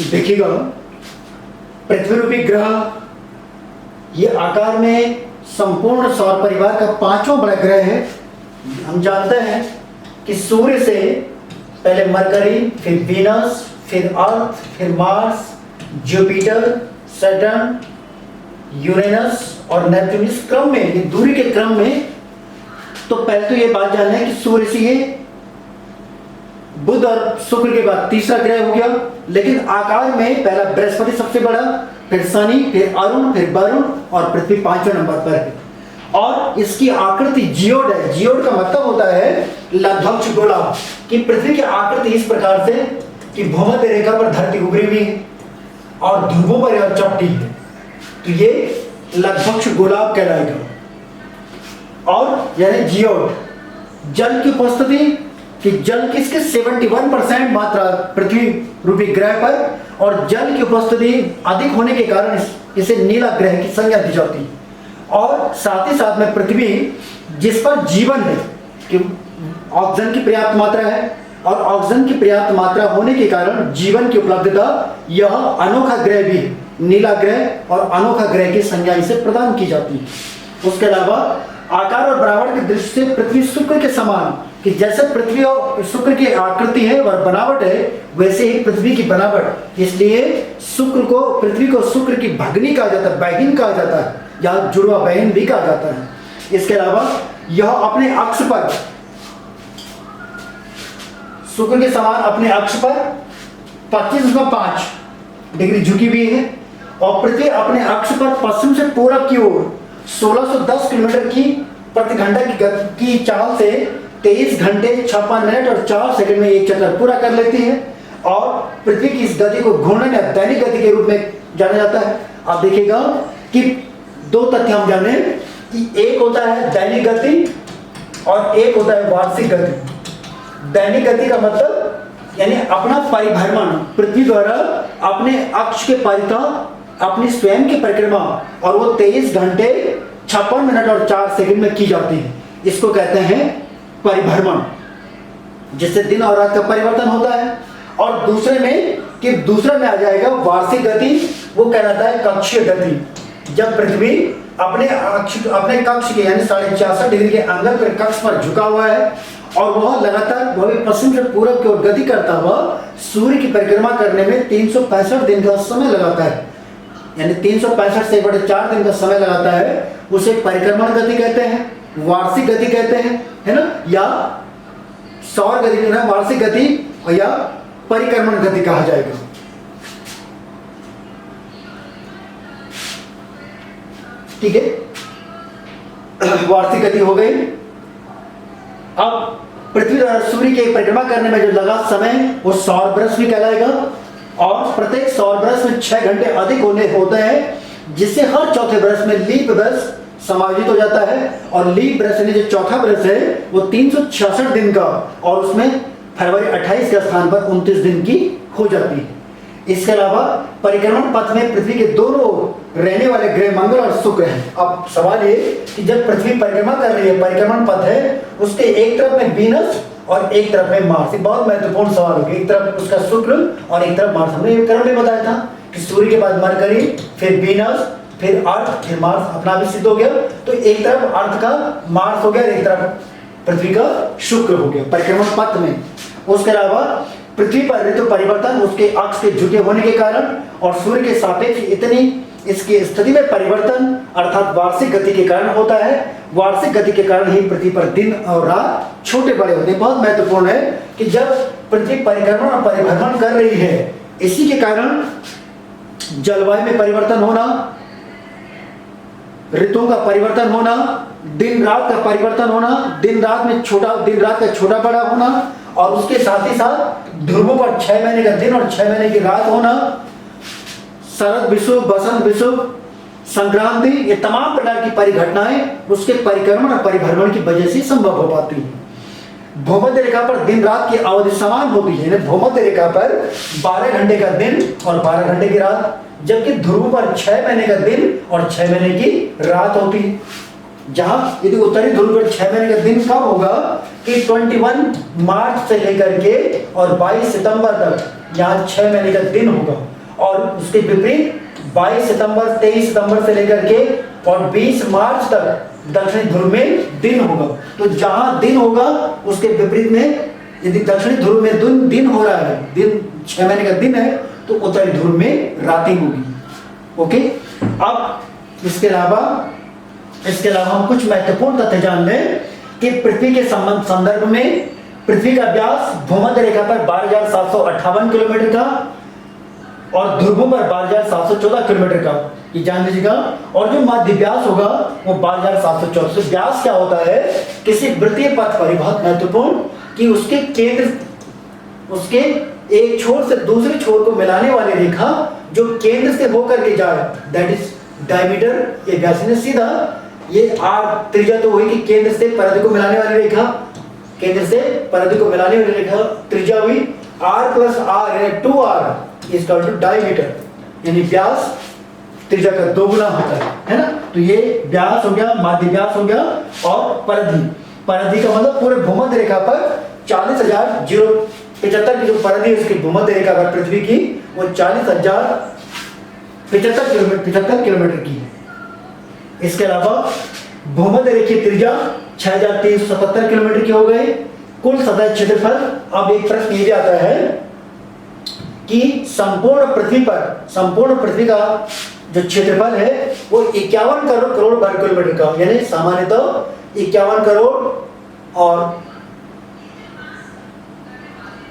देखिएगा, पृथ्वी रूपी ग्रह ये आकार में संपूर्ण सौर परिवार का पांचवा बड़ा ग्रह है। हम जानते हैं कि सूर्य से पहले मरकरी, फिर वीनस, फिर अर्थ, फिर मार्स, जुपिटर, सैटर्न, यूरेनस और नेपच्यून, इस क्रम में, ये दूरी के क्रम में। तो पहले तो ये बात जानना है कि सूर्य से ये बुध और शुक्र के बाद तीसरा ग्रह हो गया, लेकिन आकार में पहला बृहस्पति सबसे बड़ा, फिर शनि, फिर अरुण, फिर वरुण और पृथ्वी पांचवें नंबर पर है। और इसकी आकृति जियोड है। जियोड का मतलब होता है लग्भग गोलाभ, कि पृथ्वी की आकृति इस प्रकार से कि भूमध्य रेखा पर धरती उभरी हुई है और ध्रुवों पर यह चपटी है, तो ये लग्भग गोलाभ कहलाएगा। और यानी जियोड जल की उपस्थिति, कि जल किसके 71% मात्रा पृथ्वी रूपी ग्रह पर, और जल की उपस्थिति अधिक होने के कारण इसे नीला ग्रह की संज्ञा दी जाती है। और साथ ही साथ में पृथ्वी जिस पर जीवन है, कि ऑक्सीजन की पर्याप्त मात्रा है, और ऑक्सीजन की पर्याप्त मात्रा होने के कारण जीवन की उपलब्धता, यह अनोखा ग्रह भी, नीला ग्रह और अनोखा ग्रह की संज्ञा इसे प्रदान की जाती है। उसके अलावा आकार और बनावट की दृष्टि से पृथ्वी शुक्र के समान, कि जैसे पृथ्वी और शुक्र की आकृति है और बनावट है, वैसे ही पृथ्वी की बनावट, इसलिए पृथ्वी को शुक्र की भगनी कहा जाता है, बहन कहा जाता है, या जुड़वा बहन भी कहा जाता है। इसके अलावा यह अपने अक्ष पर, शुक्र के समान अपने अक्ष पर 25.5 डिग्री झुकी हुई है, और पृथ्वी अपने अक्ष पर पश्चिम से पूरब की ओर 1610 किलोमीटर की प्रति घंटा की चाल से 23 घंटे 56 मिनट और 4 सेकंड में एक चक्कर पूरा कर लेती है। और पृथ्वी की इस गति को घूर्णन या दैनिक गति के रूप में जाना जाता है। आप देखिएगा कि दो तथ्य हम जाने, कि एक होता है दैनिक गति और एक होता है वार्षिक गति। दैनिक गति का मतलब यानी अपना परिभ्रमण, पृथ्वी द्वारा अपने अक्ष के परितः अपनी स्वयं की परिक्रमा, और वो 23 घंटे 56 मिनट और 4 सेकंड में की जाती है। इसको कहते हैं परिभ्रमण, जिससे दिन और रात का परिवर्तन होता है। और दूसरे में आ जाएगा वार्षिक गति, वो कहलाता है कक्षीय गति। जब पृथ्वी अपने कक्ष के यानी 66.5 डिग्री के एंगल पर कक्ष पर झुका हुआ है, और वह लगातार, वह भी पश्चिम से पूरब की ओर गति करता हुआ सूर्य की परिक्रमा करने में 365 दिन का समय लगाता है, यानी 365 से 4 दिन का समय लगाता है, उसे परिक्रमण गति कहते हैं, वार्षिक गति कहते हैं, है ना, या सौर गति, वार्षिक गति या परिक्रमण गति कहा जाएगा। ठीक है, वार्षिक गति हो गई। अब पृथ्वी द्वारा सूर्य की परिक्रमा करने में जो लगा समय, वो सौर वर्ष भी कहलाएगा। और प्रत्येक सौर वर्ष में 6 घंटे अधिक होते हैं, जिससे हर चौथे वर्ष में लीप वर्ष समायोजित हो जाता है। और लीप वर्ष यानी जो चौथा वर्ष है वो 366 दिन का, और उसमें फरवरी 28 के स्थान पर 29 दिन की हो जाती है। इसके अलावा परिक्रमण पथ में पृथ्वी के दोनों रहने वाले ग्रह मंगल और शुक्र हैं। अब सवाल ये कि जब पृथ्वी परिक्रमा कर रही है, परिक्रमण पथ है, उसके एक तरफ में वीनस और एक तरफ में मार्स। बहुत महत्वपूर्ण सवाल हो गया, एक तरफ उसका शुक्र और एक तरफ मार्स। हमने ये क्रम में बताया था कि सूर्य के बाद मरकरी, फिर वीनस, फिर अर्थ, फिर मार्स, अपना भी सिद्ध हो गया। तो एक तरफ अर्थ का मार्स हो गया, एक तरफ पृथ्वी का शुक्र हो गया परिक्रमण पथ में। उसके अलावा पृथ्वी पर ऋतु परिवर्तन उसके अक्ष के झुके होने के कारण और सूर्य के सापेक्ष इतनी इसकी स्थिति में परिवर्तन अर्थात वार्षिक गति के कारण होता है। वार्षिक गति के कारण ही पृथ्वी पर दिन और रात छोटे बड़े होते हैं। बहुत महत्वपूर्ण है कि जब पृथ्वी परिक्रमण और परिभ्रमण कर रही है, इसी के कारण जलवायु में परिवर्तन होना, ऋतुओं का परिवर्तन होना, दिन रात का परिवर्तन होना, दिन रात का छोटा बड़ा होना, और उसके साथ ही साथ ध्रुवों पर 6 महीने का दिन और 6 महीने की रात होना, शरद विषुव, बसंत विषुव, संक्रांति, ये तमाम प्रकार की परिघटनाएं उसके परिक्रमण और परिभ्रमण की वजह से संभव हो पाती हैं। भूमध्य रेखा पर दिन रात की अवधि समान होती है, भूमध्य रेखा पर 12 घंटे का दिन और 12 घंटे की रात, जबकि ध्रुव पर 6 महीने का दिन और 6 महीने की रात होती है। जहां यदि उत्तरी ध्रुव पर 6 महीने का दिन कब होगा कि 21 मार्च से लेकर के और 22 सितंबर तक यहाँ 6 महीने का दिन होगा, और उसके विपरीत 22 सितंबर 23 सितंबर से लेकर के और 20 मार्च तक दक्षिणी ध्रुव में दिन होगा। तो जहां दिन होगा उसके विपरीत में यदि दक्षिणी ध्रुव में दिन हो रहा है, दिन 6 महीने का दिन है, तो उत्तरी ध्रुव में रातें होगी। ओके, अब इसके अलावा हम कुछ महत्वपूर्ण तथ्य जान लें कि पृथ्वी के संदर्भ में पृथ्वी का व्यास भूमध्य रेखा पर 12,758 किलोमीटर का और ध्रुवों पर 12,714 किलोमीटर का, ये जान लीजिएगा। और जो मध्य व्यास होगा वो 12,714। व्यास क्या होता है? किसी वृत्तीय पथ पर, बहुत महत्वपूर्ण, कि उसके केंद्र, उसके एक छोर से दूसरे छोर को मिलाने वाली रेखा जो केंद्र से होकर के जाए, दैट इज डायमीटर। ये व्यास ने सीधा, ये आर त्रिज्या तो हुई कि केंद्र से परिधि को मिलाने वाली रेखा, केंद्र से परिधि को मिलाने वाली रेखा त्रिज्या हुई r प्लस आर यानी 2r is equal to diameter, यानी व्यास त्रिज्या का दोगुना होता है ना। तो ये व्यास हो गया, माध्य व्यास हो गया, और परिधि का मतलब पूरे भूमध्य रेखा पर 40,075 की जो परिधि है उसकी भूमध्य रेखा पर पृथ्वी की, वो 40,075 किलोमीटर की है। इसके अलावा भूमध्य रेखीय त्रिज्या 6,377 किलोमीटर की हो गई। कुल सतह क्षेत्रफल, अब एक प्रश्न ये भी आता है कि संपूर्ण पृथ्वी का जो क्षेत्रफल है वो 51 करोड़ वर्ग किलोमीटर का, यानी सामान्यतः 51 करोड़ और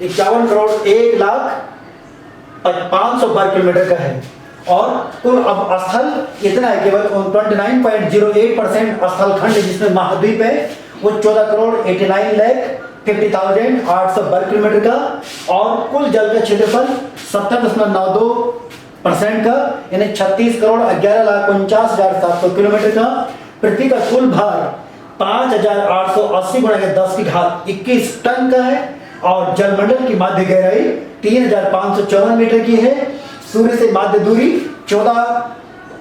51 करोड़ 1,05,000 वर्ग किलोमीटर का है। और कुल अब स्थल इतना है, केवल 29.08% स्थल खंड जिसमें महाद्वीप है वो 14 करोड़ 89,50,800 वर्ग किलोमीटर का, और कुल जल का क्षेत्रफल 70.92% का, यानी 36 करोड़ 11,49,700 किलोमीटर का। पृथ्वी का कुल भार 5,880 गुणा के 10 की घात 21 टन का है, और जलमंडल की माध्य गहराई 3,554 मीटर की है। सूर्य से माध्य दूरी 14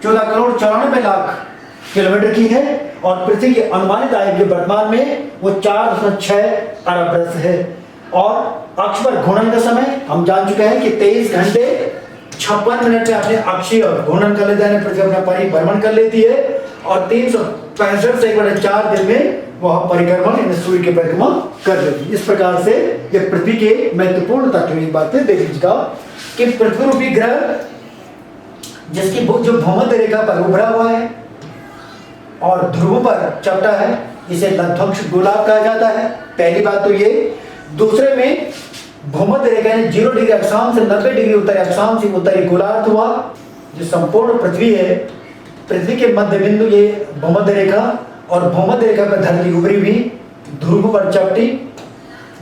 करोड़ 94 लाख किलोमीटर की है, और पृथ्वी की अनुमानित आयु जो वर्तमान में वो 4.6 अरब वर्ष है। और अक्ष पर घूर्णन का समय हम जान चुके हैं कि 23 घंटे 56 मिनट में अपने अक्षीय घूर्णन कर लेते हैं, पृथ्वी अपना परिभ्रमण कर लेती है, और 365 से 1/4 दिन में वह परिक्रमण सूर्य की परिक्रमा कर लेती है। इस प्रकार से ये पृथ्वी के महत्वपूर्ण तथ्य बातें देख लीजिएगा कि पृथ्वी रूपी ग्रह जिसकी जो भूमध्य रेखा पर उभरा हुआ है और ध्रुव पर चपटा है, इसे लब्धवंश गोलार्ध कहा जाता है। पहली बात तो ये। दूसरे में भूमध्य रेखा 0 डिग्री अक्षांश से 90 डिग्री उत्तरी अक्षांश से उत्तरी गोलार्ध हुआ। जो संपूर्ण पृथ्वी है, पृथ्वी के मध्य बिंदु ये भूमध्य रेखा, और भूमध्य रेखा पर धरती उभरी हुई, ध्रुव पर चपटी,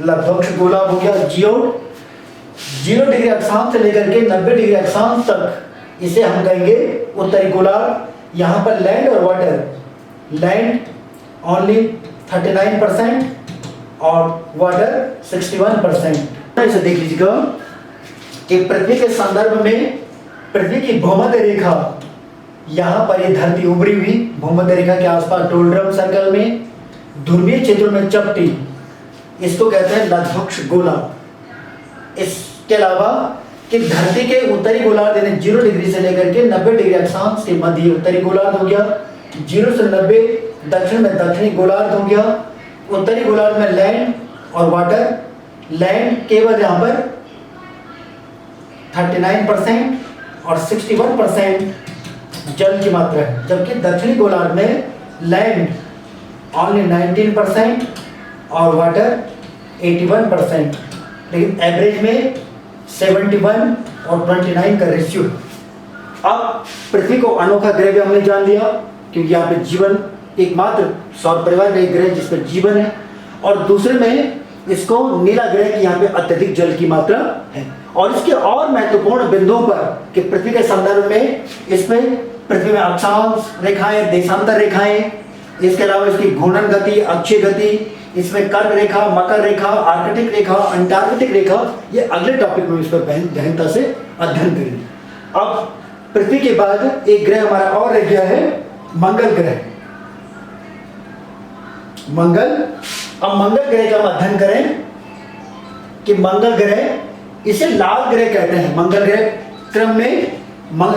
लब्धवंश गोलार्ध हो गया। 0 डिग्री अक्षांश से लेकर के 90 डिग्री अक्षांश तक इसे हम कहेंगे उत्तरी गोलार्ध। यहाँ पर लैंड और वाटर, लैंड ओनली 39% और वाटर 61%। इसे देख लीजिएगा कि पृथ्वी के संदर्भ में पृथ्वी की भूमध्य रेखा, यहाँ पर ये धरती उभरी हुई भूमध्य रेखा के आसपास डोलड्रम सर्कल में, ध्रुवीय क्षेत्रों में चपटी, इसको कहते हैं लब्धवंश गोलार्ध। इसके अलावा कि धरती के उत्तरी गोलार्ध यानी 0 डिग्री से लेकर के 90 डिग्री अक्षांश के मध्य उत्तरी गोलार्ध हो गया। 0 से 90 दक्षिण में दक्षिणी गोलार्ध हो गया। उत्तरी गोलार्ध में लैंड और वाटर, लैंड केवल यहाँ पर 39% और 61% जल की मात्रा है, जबकि दक्षिणी गोलार्ध में लैंड ओनली 19% और वाटर 81%, लेकिन एवरेज में 71 और 29 का रेशियो। अब पृथ्वी को अनोखा ग्रह भी हमने जान लिया, क्योंकि यहाँ पे जीवन एकमात्र सौर परिवार का एक ग्रह जिस पर जीवन है, और दूसरे में इसको नीला ग्रह की यहाँ पे अत्यधिक जल की मात्रा है। और इसके और महत्वपूर्ण बिंदुओं पर कि पृथ्वी के संदर्भ में इसमें पृथ्वी में अक्षांश रेखाएं, देशांतर रेखाएं, इसके अलावा इसकी घूर्णन गति, अक्षीय गति, इसमें कर्क रेखा, मकर रेखा, आर्कटिक रेखा, अंटार्कटिक रेखा, ये अगले टॉपिक में इस पर गहनता से अध्ययन करेंगे। अब पृथ्वी के बाद एक ग्रह हमारा और रह गया है मंगल ग्रह। मंगल। अब मंगल ग्रह का हम अध्ययन करें कि मंगल ग्रह, इसे लाल ग्रह कहते हैं। मंगल ग्रह क्रम में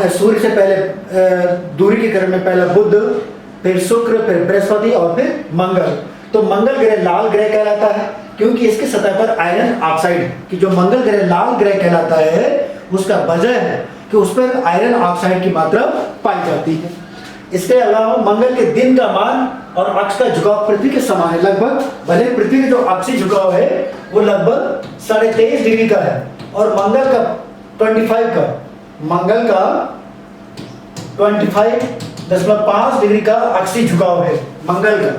सूर्य से पहले दूरी के क्रम में पहला बुध, फिर शुक्र, फिर बृहस्पति और फिर मंगल। तो मंगल ग्रह लाल ग्रह कहलाता है क्योंकि इसकी सतह पर आयरन ऑक्साइड की, जो मंगल ग्रह लाल ग्रह कहलाता है उसका वजह है कि उस पर आयरन ऑक्साइड की मात्रा पाई जाती है। इसके अलावा मंगल के दिन का मान और अक्ष का झुकाव पृथ्वी के समान है लगभग। भले पृथ्वी का जो अक्षीय झुकाव है वो लगभग 23.5 डिग्री का है और मंगल का 25.5 डिग्री का अक्षीय झुकाव है मंगल का।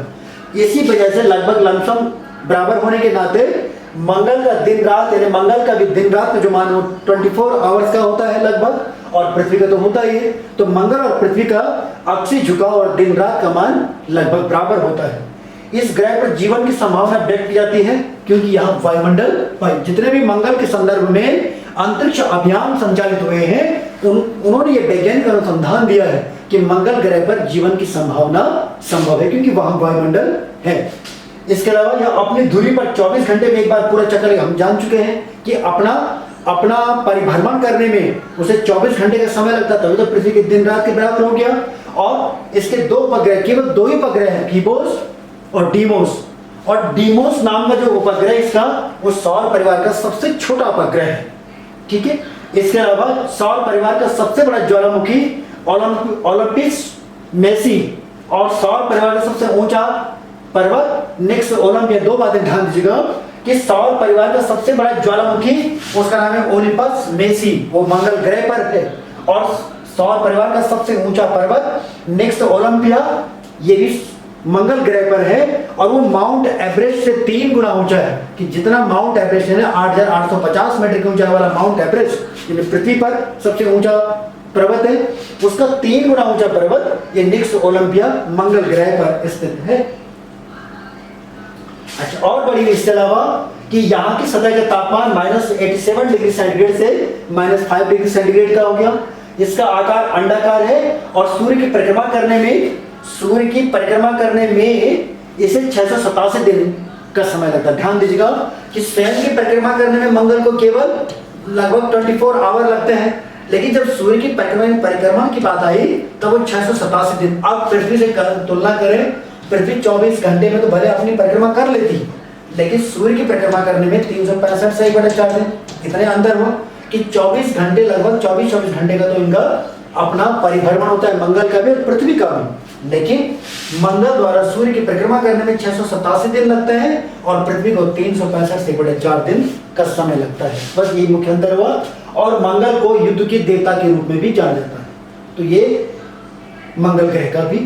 इसी वजह से लगभग लमसम बराबर होने के नाते मंगल का दिन रात, यानी मंगल का भी दिन रात का जो मान हो 24 आवर्स का होता है लगभग, और पृथ्वी का तो होता ही है। तो मंगल और पृथ्वी का अक्षीय झुकाव और दिन रात का मान लगभग बराबर होता है। इस ग्रह पर जीवन की संभावना व्यक्त की जाती है क्योंकि यहाँ वायुमंडल, जितने भी मंगल के संदर्भ में अंतरिक्ष अभियान संचालित हुए हैं उन्होंने ये वैज्ञानिक अनुसंधान दिया है कि मंगल ग्रह पर जीवन की संभावना संभव है क्योंकि वहां वायुमंडल है। इसके अलावा यह अपनी धुरी पर 24 घंटे में एक बार पूरा चक्कर, हम जान चुके हैं कि अपना परिभ्रमण करने में उसे 24 घंटे का समय लगता, तभी तो पृथ्वी के दिन रात के बराबर हो गया। और इसके दो उपग्रह, केवल 2 ही उपग्रह हैं, फीबोस और डीमोस। और डीमोस नाम का जो उपग्रह इसका, वो सौर परिवार का सबसे छोटा उपग्रह है, ठीक है। इसके अलावा सौर परिवार का सबसे बड़ा ज्वालामुखी ओलंपस मेसी और सौर परिवार का सबसे ऊंचा पर्वत निक्स ओलंपिया। 2 बातें ध्यान दीजिएगा कि सौर परिवार का सबसे बड़ा ज्वालामुखी, उसका नाम है ओलिपस मेसी, वो मंगल ग्रह पर है। और सौर परिवार का सबसे ऊंचा पर्वत निक्स ओलंपिया, ये भी मंगल ग्रह पर है और वो माउंट एवरेस्ट से 3 गुना ऊंचा है। कि जितना माउंट एवरेस्ट है ना, 8,850 मीटर की ऊंचाई वाला माउंट एवरेस्ट, ये पृथ्वी पर सबसे ऊंचा पर्वत है, उसका 3 गुना ऊंचा पर्वत ये निक्स ओलंपिया मंगल ग्रह पर स्थित है। अच्छा, और बड़ी इसके अलावा कि यहाँ की सतह का तापमान -87 डिग्री सेंटीग्रेड से -5 डिग्री सेंटीग्रेड का हो गया। इसका आकार अंडाकार है और सूर्य की परिक्रमा करने में इसे 687 दिन का समय लगता है। ध्यान दीजिएगा कि स्वयं की परिक्रमा करने में मंगल को केवल लगभग 24 आवर लगते हैं, लेकिन जब सूर्य की परिक्रमा की बात आई तब वो 687 दिन। अब पृथ्वी से तुलना करें, पृथ्वी 24 घंटे में तो भले अपनी परिक्रमा कर लेती, लेकिन सूर्य की परिक्रमा करने में 365 से 1/4 दिन, इतने अंतर हो कि 24 घंटे, लगभग 24 घंटे का तो इनका अपना परिभ्रमण होता है, मंगल का भी और पृथ्वी का भी। लेकिन मंगल द्वारा सूर्य की परिक्रमा करने में 687 दिन लगते हैं और पृथ्वी को 365 से 1/4 दिन का समय लगता है। बस ये मुख्य अंतर हुआ। और मंगल को युद्ध के देवता के रूप में भी जाना जाता है। तो ये मंगल ग्रह का भी